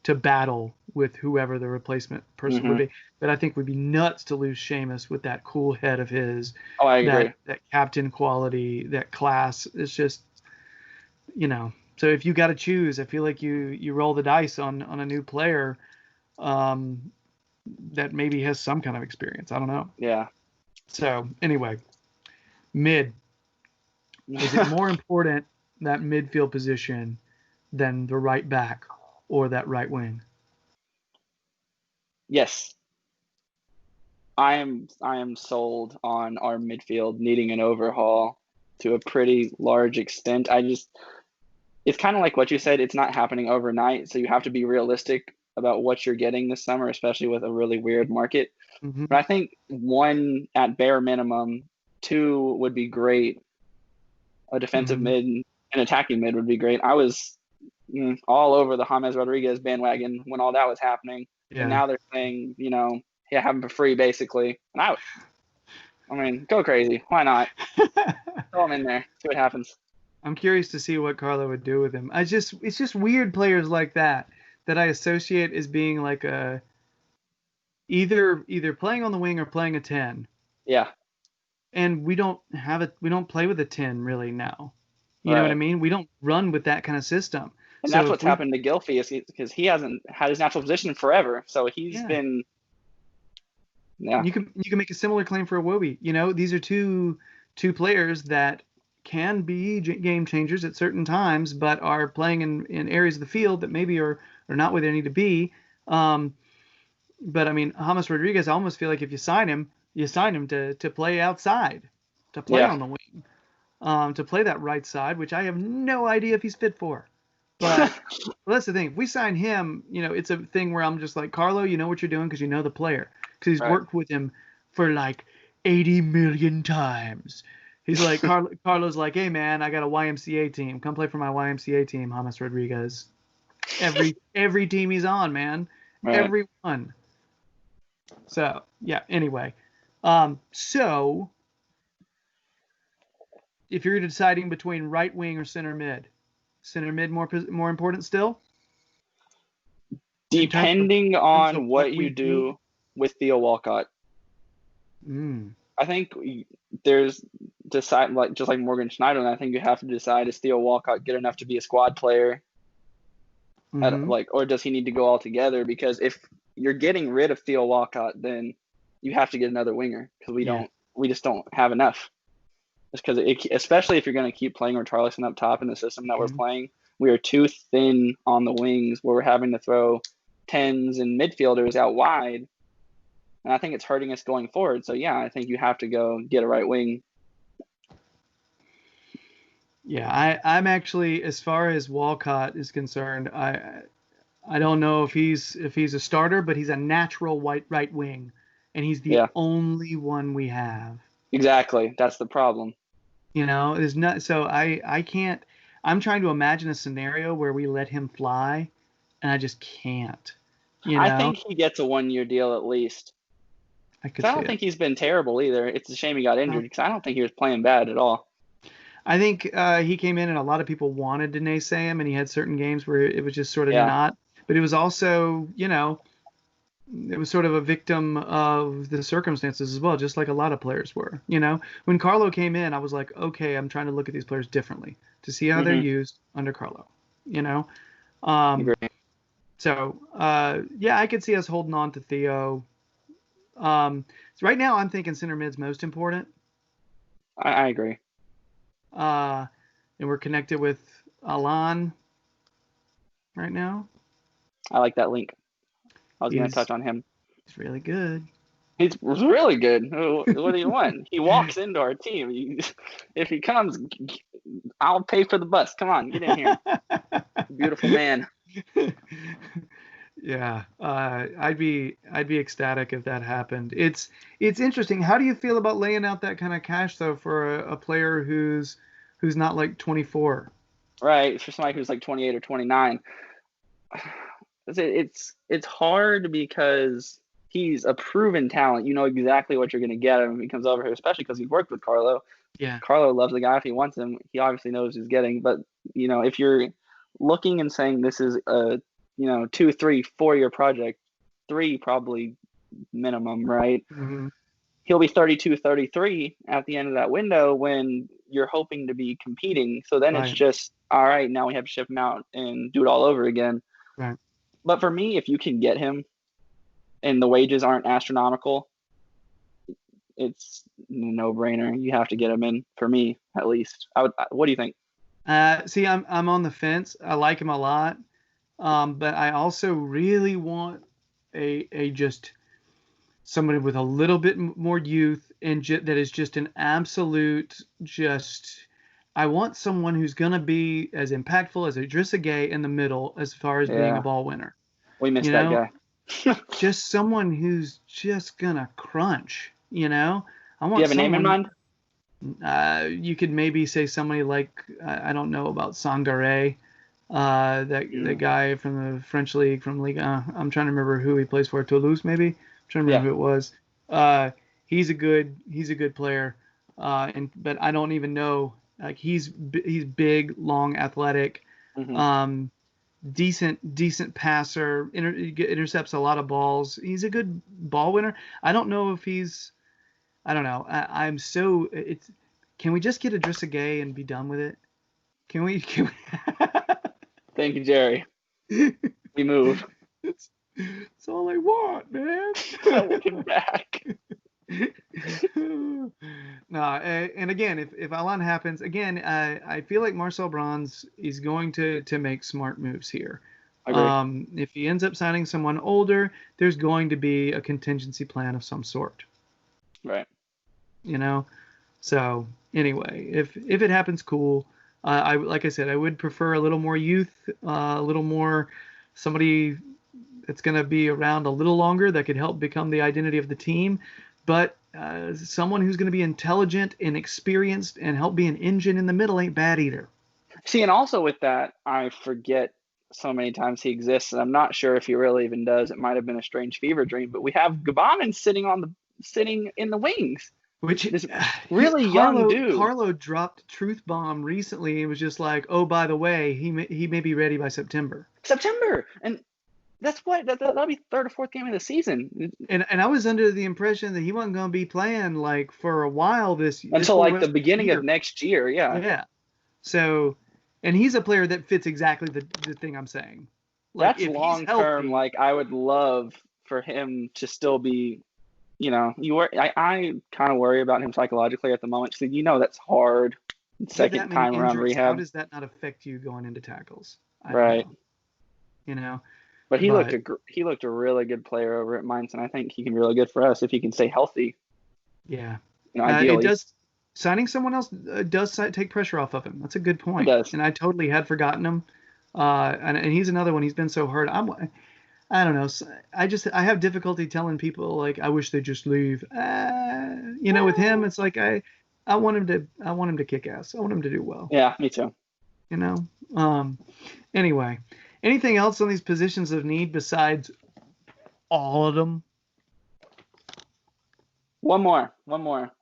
to battle with whoever the replacement person would be. But I think we'd be nuts to lose Seamus with that cool head of his. Oh, I agree. That captain quality, that class. It's just, you know. So if you got to choose, I feel like you roll the dice on a new player that maybe has some kind of experience. I don't know. Yeah. So anyway, mid. Is it more important, that midfield position, than the right back or that right wing? Yes. I am sold on our midfield needing an overhaul to a pretty large extent. It's kind of like what you said, it's not happening overnight, so you have to be realistic about what you're getting this summer, especially with a really weird market. But I think 1 at bare minimum, 2 would be great. A defensive mid and an attacking mid would be great. I was all over the James Rodriguez bandwagon when all that was happening. Yeah. And now they're saying, have him for free, basically. And I mean, go crazy. Why not? Throw him in there. See what happens. I'm curious to see what Carlo would do with him. It's just weird players like that I associate as being like either playing on the wing or playing a 10. Yeah. And we don't play with a 10 really now. You know what I mean? We don't run with that kind of system. And that's what's happened to Gylfi because he hasn't had his natural position forever. So he's been. Yeah. You can make a similar claim for Iwobi. These are two players that can be game changers at certain times, but are playing in areas of the field that maybe are not where they need to be. But I mean, James Rodriguez, I almost feel like if you sign him to play outside, to play on the wing, to play that right side, which I have no idea if he's fit for. But well, that's the thing. If we sign him, it's a thing where I'm just like, Carlo, you know what you're doing because you know the player. Because he's worked with him for like 80 million times. He's like, Carlo's like, hey man, I got a YMCA team. Come play for my YMCA team, James Rodriguez. Every team he's on, man. Right. Everyone. So yeah. Anyway, so if you're deciding between right wing or center mid more important still. Depending on what you do with Theo Walcott. I think there's decide like just like Morgan Schneiderlin. I think you have to decide, is Theo Walcott good enough to be a squad player, or does he need to go all together? Because if you're getting rid of Theo Walcott, then you have to get another winger, because we just don't have enough. Just because especially if you're going to keep playing Richarlison up top in the system that we're playing, we are too thin on the wings where we're having to throw 10s and midfielders out wide. And I think it's hurting us going forward. So, yeah, I think you have to go get a right wing. Yeah, I'm actually, as far as Walcott is concerned, I don't know if he's a starter, but he's a natural right wing, and he's the only one we have. Exactly. That's the problem. There's not. So I can't. I'm trying to imagine a scenario where we let him fly, and I just can't. I think he gets a 1-year deal at least. I don't think he's been terrible either. It's a shame he got injured, because I don't think he was playing bad at all. I think he came in and a lot of people wanted to naysay him, and he had certain games where it was just sort of not. But it was also, it was sort of a victim of the circumstances as well, just like a lot of players were. When Carlo came in, I was like, okay, I'm trying to look at these players differently to see how they're used under Carlo. So I could see us holding on to Theo. So right now, I'm thinking center mid's most important. I agree. And we're connected with Alan right now. I like that link. I was going to touch on him. He's really good. He's really good. What do you want? He walks into our team. If he comes, I'll pay for the bus. Come on, get in here. Beautiful man. Yeah, I'd be ecstatic if that happened. It's interesting. How do you feel about laying out that kind of cash though for a player who's not like 24? Right, for somebody who's like 28 or 29. It's hard because he's a proven talent. You know exactly what you're going to get when he comes over here, especially because he's worked with Carlo. Yeah. Carlo loves the guy. If he wants him, he obviously knows he's getting. But, if you're looking and saying this is a 2, 3, 4-year project, 3 probably minimum, right? Mm-hmm. He'll be 32, 33 at the end of that window when you're hoping to be competing. So then it's just, all right, now we have to ship him out and do it all over again. Right. But for me, if you can get him and the wages aren't astronomical, it's a no-brainer. You have to get him in, for me, at least. What do you think? See, I'm on the fence. I like him a lot. But I also really want a just somebody with a little bit more youth and that is just an absolute I want someone who's going to be as impactful as Idrissa Gueye in the middle as far as being a ball winner. We missed that guy. Just someone who's just going to crunch, I want. Do you have a name in mind? You could maybe say somebody like, I don't know about Sangaré. That guy from the French league, from Ligue 1. I'm trying to remember who he plays for. Toulouse, maybe. I'm trying to remember who it was. He's a good player. But I don't even know. Like he's big, long, athletic, decent passer. Intercepts a lot of balls. He's a good ball winner. I don't know if he's. I don't know. Can we just get Idrissa Gueye and be done with it? Can we? Thank you, Gerry. We move. It's all I want, man. I want him back. No, and again, if Alan happens, again, I feel like Marcel Brands is going to make smart moves here. If he ends up signing someone older, there's going to be a contingency plan of some sort. Right. So anyway, if it happens, cool. Like I said, I would prefer a little more youth, a little more somebody that's going to be around a little longer that could help become the identity of the team. But someone who's going to be intelligent and experienced and help be an engine in the middle ain't bad either. See, and also with that, I forget so many times he exists, and I'm not sure if he really even does. It might have been a strange fever dream, but we have Gabanin sitting in the wings. Which This really young dude. Carlo dropped truth bomb recently. It was just like, oh, by the way, he may be ready by September. And that's what that'll be third or fourth game of the season. And I was under the impression that he wasn't going to be playing like for a while until like the beginning of next year. Yeah. Yeah. So, and he's a player that fits exactly the thing I'm saying. Like, that's long term. Like, I would love for him to still be. I kind of worry about him psychologically at the moment. So that's hard. Second time around rehab. How does that not affect you going into tackles? Right. But he looked a really good player over at Mainz, and I think he can be really good for us if he can stay healthy. Yeah. Ideally. It does. Signing someone else does take pressure off of him. That's a good point. It does. And I totally had forgotten him. And he's another one. He's been so hurt. I don't know. I have difficulty telling people like I wish they'd just leave. With him, it's like I want him to kick ass. I want him to do well. Yeah, me too. Anyway, anything else on these positions of need besides all of them? One more.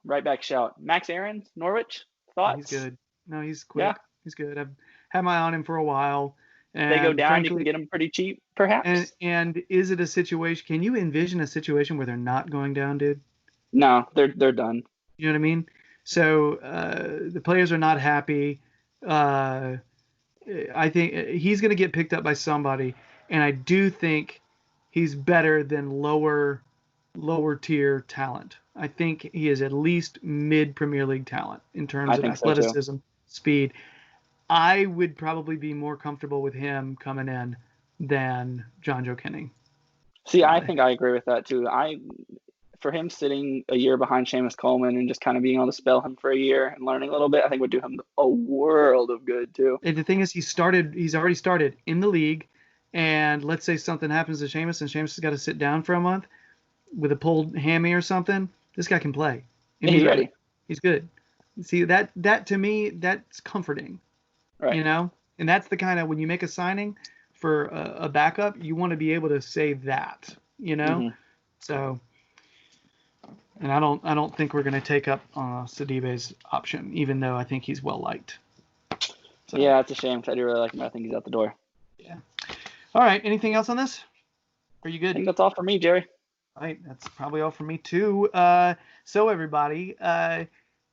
Right back shout. Max Aarons, Norwich. Thoughts? He's good. No, he's quick. Yeah. He's good. I've had my eye on him for a while. And they go down, frankly, you can get them pretty cheap, perhaps. And is it a situation? Can you envision a situation where they're not going down, dude? No, they're done. You know what I mean? So the players are not happy. I think he's going to get picked up by somebody, and I do think he's better than lower tier talent. I think he is at least mid Premier League talent in terms of athleticism, speed. I would probably be more comfortable with him coming in than John Joe Kenning. See, I think I agree with that too. For him sitting a year behind Seamus Coleman and just kind of being able to spell him for a year and learning a little bit, I think would do him a world of good too. And the thing is, he's already started in the league, and let's say something happens to Seamus and Seamus has got to sit down for a month with a pulled hammy or something. This guy can play. And he's ready. He's good. See, that to me, that's comforting. Right. And that's the kind of, when you make a signing for a backup, you want to be able to say that, Mm-hmm. So, and I don't think we're going to take up Sidibe's option, even though I think he's well liked. So, yeah, it's a shame because I do really like him. I think he's out the door. Yeah. All right. Anything else on this? Are you good? I think that's all for me, Gerry. All right. That's probably all for me too. So everybody,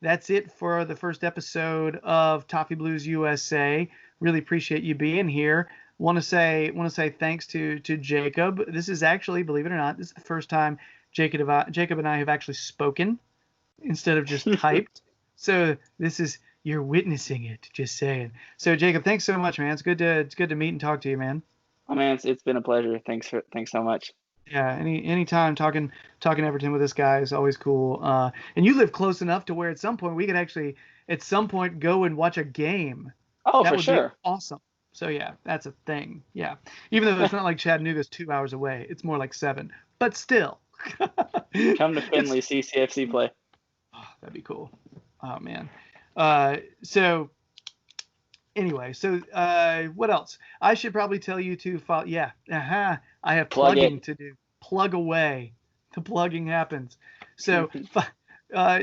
that's it for the first episode of Toffee Blues USA. Really appreciate you being here. Want to say thanks to Jacob. This is actually, believe it or not, this is the first time Jacob and I have actually spoken instead of just typed. So this is, you're witnessing it. Just saying. So Jacob, thanks so much, man. It's good to meet and talk to you, man. Oh man, it's been a pleasure. Thanks so much. Yeah, any time talking Everton with this guy is always cool. And you live close enough to where at some point we could actually go and watch a game. Oh, that for would sure. Be awesome. So yeah, that's a thing. Yeah, even though it's not like Chattanooga's 2 hours away, it's more like 7. But still. Come to Findlay, see CFC play. Oh, that'd be cool. Oh man. So anyway, what else? I should probably tell you to follow. Yeah. I have plugging to do. Plug away. The plugging happens. So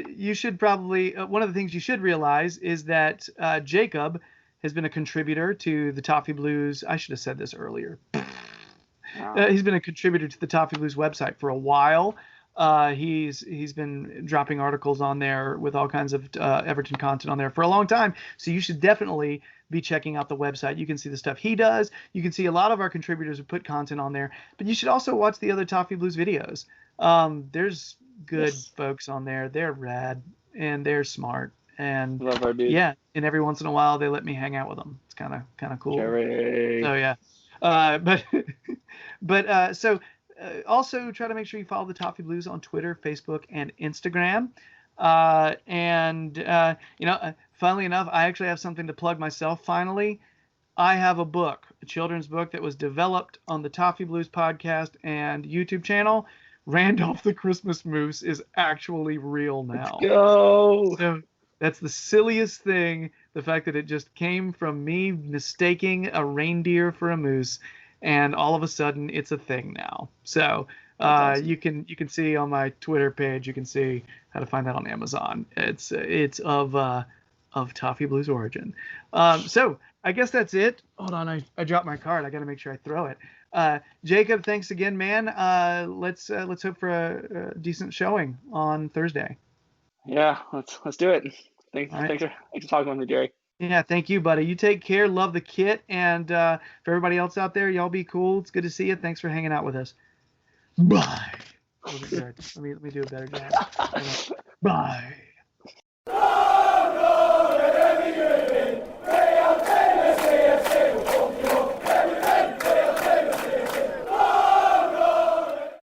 you should probably, one of the things you should realize is that Jacob has been a contributor to the Toffee Blues. I should have said this earlier. He's been a contributor to the Toffee Blues website for a while. He's been dropping articles on there with all kinds of Everton content on there for a long time. So you should definitely be checking out the website. You can see the stuff he does. You can see a lot of our contributors who put content on there. But you should also watch the other Toffee Blues videos. There's good folks on there. They're rad and they're smart. And love our dude. Yeah, and every once in a while they let me hang out with them. It's kind of cool. Gerry. So yeah, so also try to make sure you follow the Toffee Blues on Twitter, Facebook, and Instagram. Funnily enough, I actually have something to plug myself. Finally, I have a book, a children's book that was developed on the Toffee Blues podcast and YouTube channel Randolph the Christmas Moose is actually real now. Go. So that's the silliest thing. The fact that it just came from me mistaking a reindeer for a moose, and all of a sudden it's a thing now. So Awesome. you can see on my Twitter page, you can see how to find that on Amazon. It's of Toffee Blues origin. So I guess that's it. Hold on, I dropped my card. I got to make sure I throw it. Jacob, thanks again, man. Let's hope for a decent showing on Thursday. Yeah, let's do it. Thanks for talking with me, Gerry. Yeah, thank you, buddy. You take care. Love the kit, and for everybody else out there, y'all be cool. It's good to see you. Thanks for hanging out with us. Bye. That wasn't good. Let me do a better job. Bye.